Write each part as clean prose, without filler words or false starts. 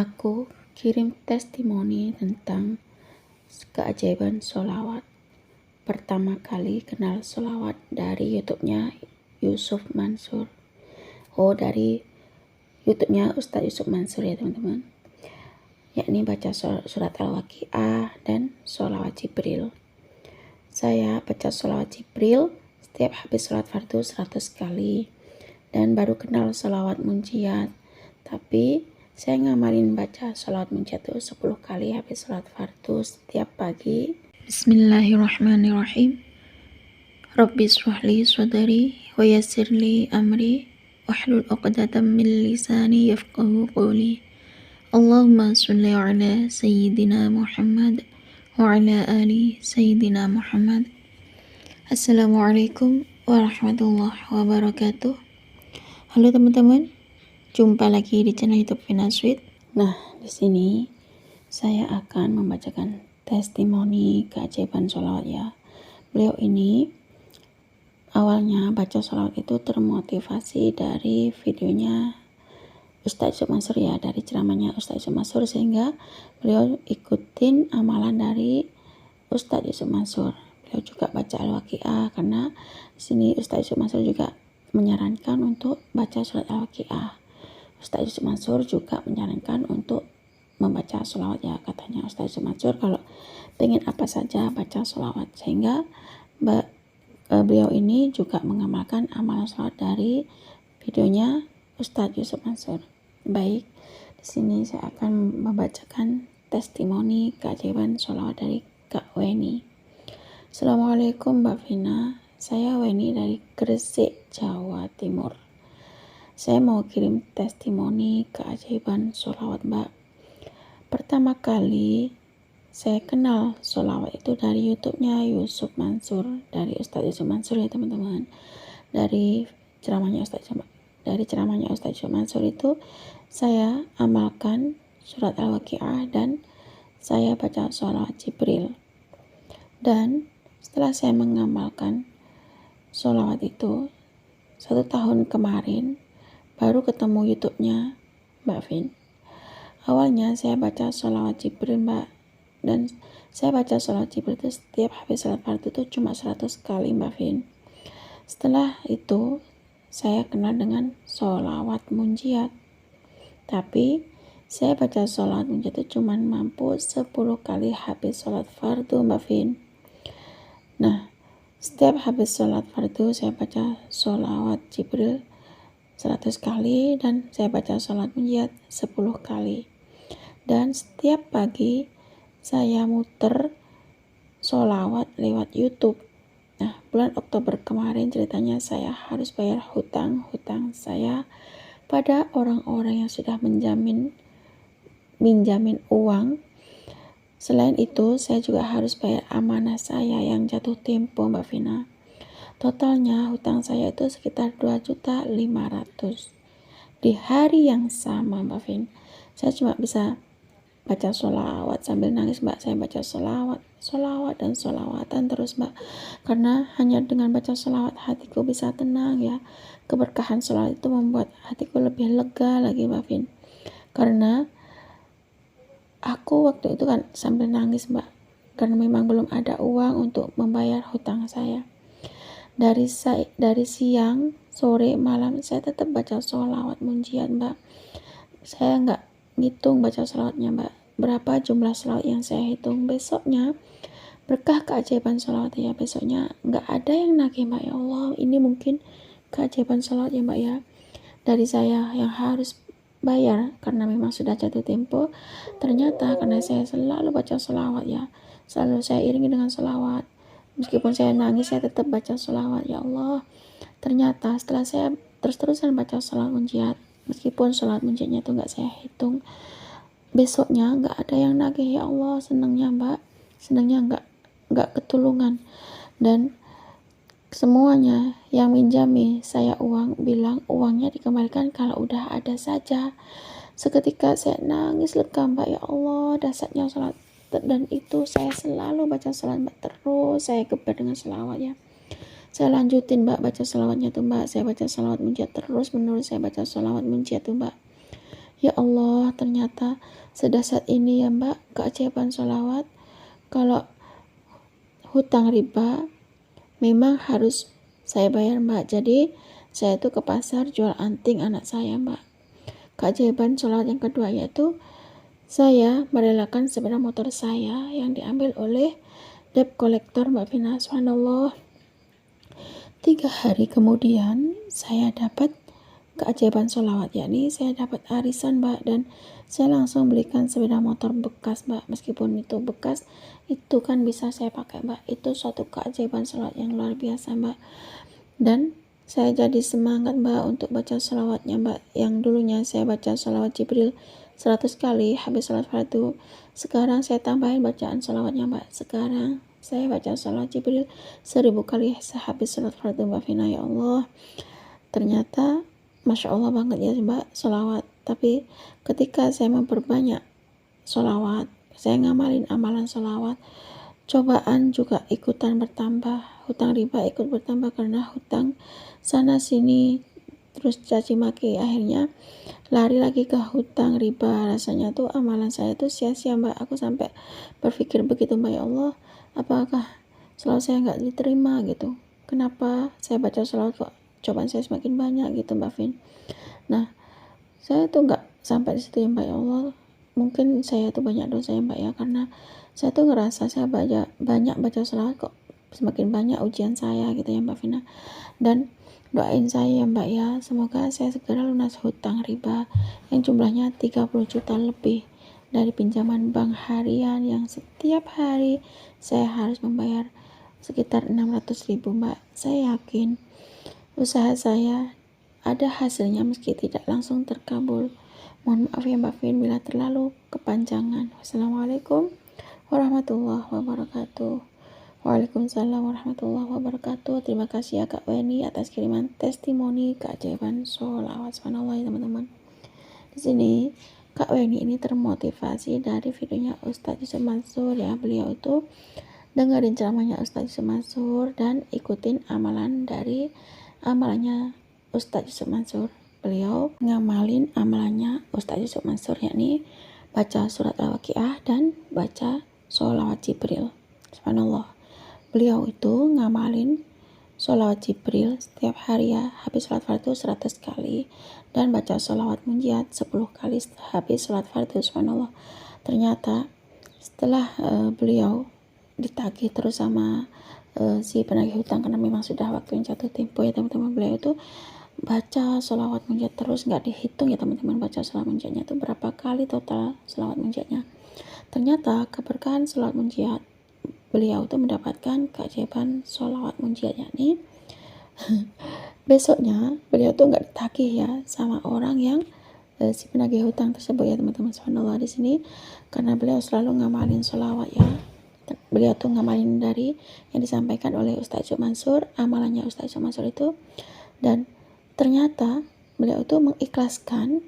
Aku kirim testimoni tentang keajaiban sholawat. Pertama kali kenal sholawat dari YouTube-nya Yusuf Mansur. Dari YouTube-nya Ustadz Yusuf Mansur ya teman-teman. Yakni baca surat Al-Waqiah dan sholawat Jibril. Saya baca sholawat Jibril setiap habis sholat fardu 100 kali. Dan baru kenal sholawat munjiat. Tapi saya ngamalin baca sholawat munjiat itu 10 kali habis sholat fardu setiap pagi. Bismillahirrahmanirrahim. Rabbi shrahli sadri wa yassirli amri wahlul 'uqdatam min lisani yafqahu qawli. Allahumma sholli ala sayyidina Muhammad wa ala ali sayyidina Muhammad. Assalamualaikum warahmatullahi wabarakatuh. Halo teman-teman, jumpa lagi di channel YouTube Vina Sweet. Nah, di sini saya akan membacakan testimoni keajaiban sholawat ya. Beliau ini awalnya baca sholawat itu termotivasi dari videonya Ustadz Yusuf Mansur ya, dari ceramahnya Ustadz Yusuf Mansur, sehingga beliau ikutin amalan dari Ustadz Yusuf Mansur. Beliau juga baca Al-Waqiah karena di sini Ustadz Yusuf Mansur juga menyarankan untuk baca surat Al-Waqiah. Ustadz Yusuf Mansur juga menyarankan untuk membaca sholawat ya, katanya Ustadz Yusuf Mansur kalau pengen apa saja baca sholawat, sehingga beliau ini juga mengamalkan amalan sholawat dari videonya Ustadz Yusuf Mansur. Baik, di sini saya akan membacakan testimoni keajaiban sholawat dari Kak Weni. Assalamualaikum Mbak Vina, saya Weni dari Gresik, Jawa Timur. Saya mau kirim testimoni keajaiban sholawat Mbak. Pertama kali saya kenal sholawat itu dari YouTube-nya Yusuf Mansur, dari Ustadz Yusuf Mansur ya teman-teman. Dari ceramahnya Ustadz Yusuf Mansur itu saya amalkan surat Al-Waqiah dan saya baca sholawat Jibril. Dan setelah saya mengamalkan sholawat itu 1 tahun kemarin, baru ketemu YouTube-nya Mbak Vin. Awalnya saya baca sholawat Jibril Mbak, dan saya baca sholawat Jibril itu setiap habis sholat fardu itu cuma 100 kali Mbak Vin. Setelah itu saya kenal dengan sholawat munjiat, tapi saya baca sholawat munjiat itu cuma mampu 10 kali habis sholat fardu Mbak Vin. Nah, setiap habis sholat fardu saya baca sholawat Jibril 100 kali dan saya baca sholawat munjiat 10 kali. Dan setiap pagi saya muter sholawat lewat YouTube. Nah, bulan Oktober kemarin ceritanya saya harus bayar hutang saya pada orang-orang yang sudah minjamin uang. Selain itu, saya juga harus bayar amanah saya yang jatuh tempo Mbak Vina. Totalnya hutang saya itu sekitar 2.500.000. Di hari yang sama Mbak Vin, saya cuma bisa baca sholawat sambil nangis Mbak. Saya baca sholawat dan sholawatan terus Mbak, karena hanya dengan baca sholawat hatiku bisa tenang ya. Keberkahan sholawat itu membuat hatiku lebih lega lagi Mbak Vin, karena aku waktu itu kan sambil nangis Mbak, karena memang belum ada uang untuk membayar hutang saya. Dari siang, sore, malam saya tetap baca sholawat munjiat Mbak. Saya nggak ngitung baca sholawatnya Mbak, berapa jumlah sholawat yang saya hitung. Besoknya berkah keajaiban sholawat ya, besoknya nggak ada yang nagih Mbak. Ya Allah, ini mungkin keajaiban sholawat ya Mbak ya, dari saya yang harus bayar karena memang sudah jatuh tempo. Ternyata karena saya selalu baca sholawat ya, selalu saya iringi dengan sholawat, meskipun saya nangis saya tetap baca sholawat. Ya Allah, ternyata setelah saya terus-terusan baca sholawat munjiat, meskipun sholawat munjiatnya itu nggak saya hitung, besoknya nggak ada yang nagih. Ya Allah, senangnya Mbak, senangnya nggak ketulungan. Dan semuanya yang minjami saya uang bilang uangnya dikembalikan kalau udah ada saja. Seketika saya nangis lega Mbak. Ya Allah, dasarnya sholat. Dan itu saya selalu baca sholat Mbak, terus saya geber dengan sholawat ya. Saya lanjutin Mbak baca sholawatnya tuh Mbak. Saya baca sholawat munjiat terus menerus, saya baca sholawat munjiat tuh Mbak. Ya Allah, ternyata sedahsyat ini ya Mbak, keajaiban sholawat. Kalau hutang riba memang harus saya bayar Mbak. Jadi saya tuh ke pasar jual anting anak saya Mbak. Keajaiban sholawat yang kedua yaitu saya merelakan sepeda motor saya yang diambil oleh debt collector Mbak Vina. Subhanallah, 3 hari kemudian saya dapat keajaiban sholawat, yakni saya dapat arisan Mbak, dan saya langsung belikan sepeda motor bekas Mbak. Meskipun itu bekas, itu kan bisa saya pakai Mbak. Itu suatu keajaiban sholawat yang luar biasa Mbak. Dan saya jadi semangat Mbak untuk baca sholawatnya Mbak. Yang dulunya saya baca sholawat Jibril 100 kali habis sholat fardu, sekarang saya tambahin bacaan sholawatnya Mbak. Sekarang saya baca sholawat Jibril 1000 kali sehabis sholat fardu Mbak Vina. Ya Allah, ternyata Masya Allah banget ya Mbak sholawat. Tapi ketika saya memperbanyak sholawat, saya ngamalin amalan sholawat, cobaan juga ikutan bertambah, hutang riba ikut bertambah karena hutang sana sini terus caci maki, akhirnya lari lagi ke hutang riba. Rasanya tuh amalan saya tuh sia-sia Mbak. Aku sampai berpikir begitu Mbak, ya Allah, apakah sholawat saya nggak diterima gitu, kenapa saya baca sholawat kok cobaan saya semakin banyak gitu Mbak Vin. Nah, saya tuh nggak sampai di situ ya Mbak, ya Allah, mungkin saya tuh banyak dosa ya Mbak ya, karena saya tuh ngerasa saya banyak baca sholawat kok semakin banyak ujian saya gitu ya Mbak Vina. Dan doain saya ya Mbak ya, semoga saya segera lunas hutang riba yang jumlahnya 30 juta lebih dari pinjaman bank harian yang setiap hari saya harus membayar sekitar 600.000 Mbak. Saya yakin usaha saya ada hasilnya meski tidak langsung terkabul. Mohon maaf ya Mbak Vin bila terlalu kepanjangan. Wassalamualaikum warahmatullahi wabarakatuh. Waalaikumsalam warahmatullahi wabarakatuh. Terima kasih ya Kak Weni atas kiriman testimoni keajaiban sholawat. Subhanallah ya teman-teman. Di sini Kak Weni ini termotivasi dari videonya Ustadz Yusuf Mansur ya. Beliau itu dengerin ceramahnya Ustadz Yusuf Mansur dan ikutin amalannya Ustadz Yusuf Mansur. Beliau ngamalin amalannya Ustadz Yusuf Mansur, yakni baca surat Al-Waqiah dan baca sholawat Jibril. Subhanallah, beliau itu ngamalin sholawat Jibril setiap hari ya, habis sholat fardu 100 kali, dan baca sholawat munjiat 10 kali habis sholat fardu. Subhanallah, ternyata setelah beliau ditagih terus sama si penagih hutang, karena memang sudah waktu yang jatuh tempo ya teman-teman, beliau itu baca sholawat munjiat terus, nggak dihitung ya teman-teman baca sholawat munjiatnya itu berapa kali total sholawat munjiatnya. Ternyata keberkahan sholawat munjiat, beliau itu mendapatkan keajaiban sholawat munjiat, yakni besoknya beliau tuh nggak ditagih ya sama orang yang si penagih hutang tersebut ya teman-teman. Subhanallah, di sini karena beliau selalu ngamalin sholawat ya, beliau tuh ngamalin dari yang disampaikan oleh Ustadz Yusuf Mansur, amalannya Ustadz Yusuf Mansur itu, dan ternyata beliau itu mengikhlaskan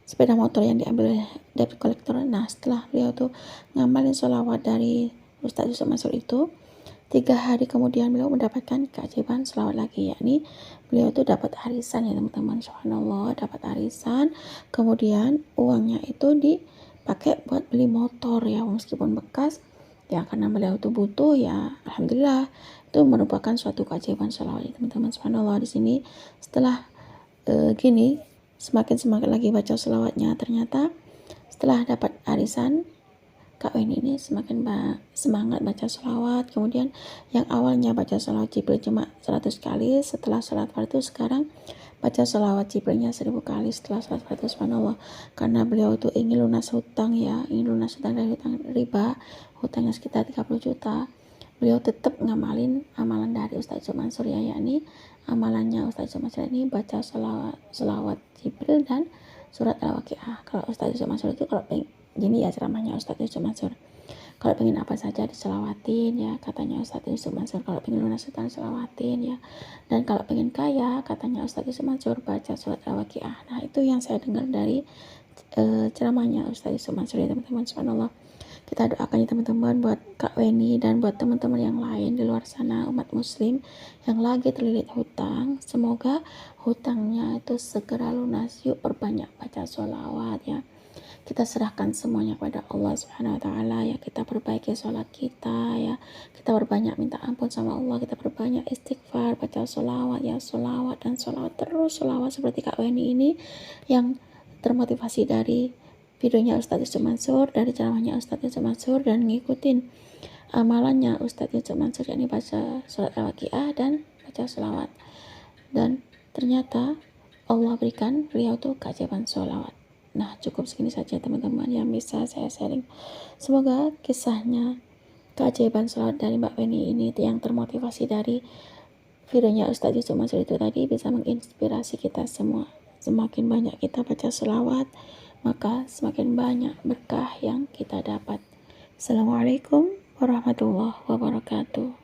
sepeda motor yang diambil oleh debt collector. Nah, setelah beliau tuh ngamalin sholawat dari Ustadz Yusuf Mansur itu, 3 hari kemudian beliau mendapatkan keajaiban sholawat lagi, yakni beliau tuh dapat arisan ya teman-teman. Subhanallah, dapat arisan, kemudian uangnya itu dipakai buat beli motor ya, meskipun bekas ya, karena beliau tuh butuh ya. Alhamdulillah, itu merupakan suatu keajaiban sholawat ya teman-teman. Subhanallah, di sini setelah gini semakin semangat lagi baca sholawatnya. Ternyata setelah dapat arisan, Kak Weni ini semakin semangat baca sholawat. Kemudian yang awalnya baca sholawat Jibril cuma 100 kali, setelah sholat fardu sekarang baca sholawat Jibrilnya 1000 kali setelah sholat fardu. Subhanallah, karena beliau itu ingin lunas hutang ya, ingin lunas hutang dari hutang riba, hutangnya sekitar 30 juta. Beliau tetap ngamalin amalan dari Ustadz Yusuf Mansur ya, yakni amalannya Ustadz Yusuf Mansur ini baca sholawat Jibril dan surat Al-Waqiah. Kalau Ustadz Yusuf Mansur itu kalau gini ya ceramahnya Ustadz Yusuf Mansur, kalau pengen apa saja diselawatin ya, katanya Ustadz Yusuf Mansur. Kalau pengen lunas hutang selawatin ya, dan kalau pengen kaya katanya Ustadz Yusuf Mansur baca surat Al-Waqiah. Nah, itu yang saya dengar dari ceramahnya Ustadz Yusuf Mansur ya teman-teman. Subhanallah, Kita doakan ya teman-teman buat Kak Weni dan buat teman-teman yang lain di luar sana, umat muslim yang lagi terlilit hutang. Semoga hutangnya itu segera lunas. Yuk perbanyak baca sholawat ya. Kita serahkan semuanya kepada Allah Subhanahu wa taala ya. Kita perbaiki sholat kita ya. Kita perbanyak minta ampun sama Allah, kita perbanyak istighfar, baca sholawat ya, sholawat dan sholawat terus, sholawat seperti Kak Weni ini yang termotivasi dari videonya Ustadz Yusuf Mansur, dari ceramahnya Ustadz Yusuf Mansur, dan ngikutin amalannya Ustadz Yusuf Mansur, yakni baca sholat al-waqiah dan baca sholawat. Dan ternyata Allah berikan beliau tuh keajaiban sholawat. Nah, cukup segini saja teman-teman yang bisa saya sharing. Semoga kisahnya keajaiban sholawat dari Mbak Weni ini yang termotivasi dari videonya Ustadz Yusuf Mansur itu tadi bisa menginspirasi kita semua. Semakin banyak kita baca sholawat, maka semakin banyak berkah yang kita dapat. Assalamualaikum warahmatullahi wabarakatuh.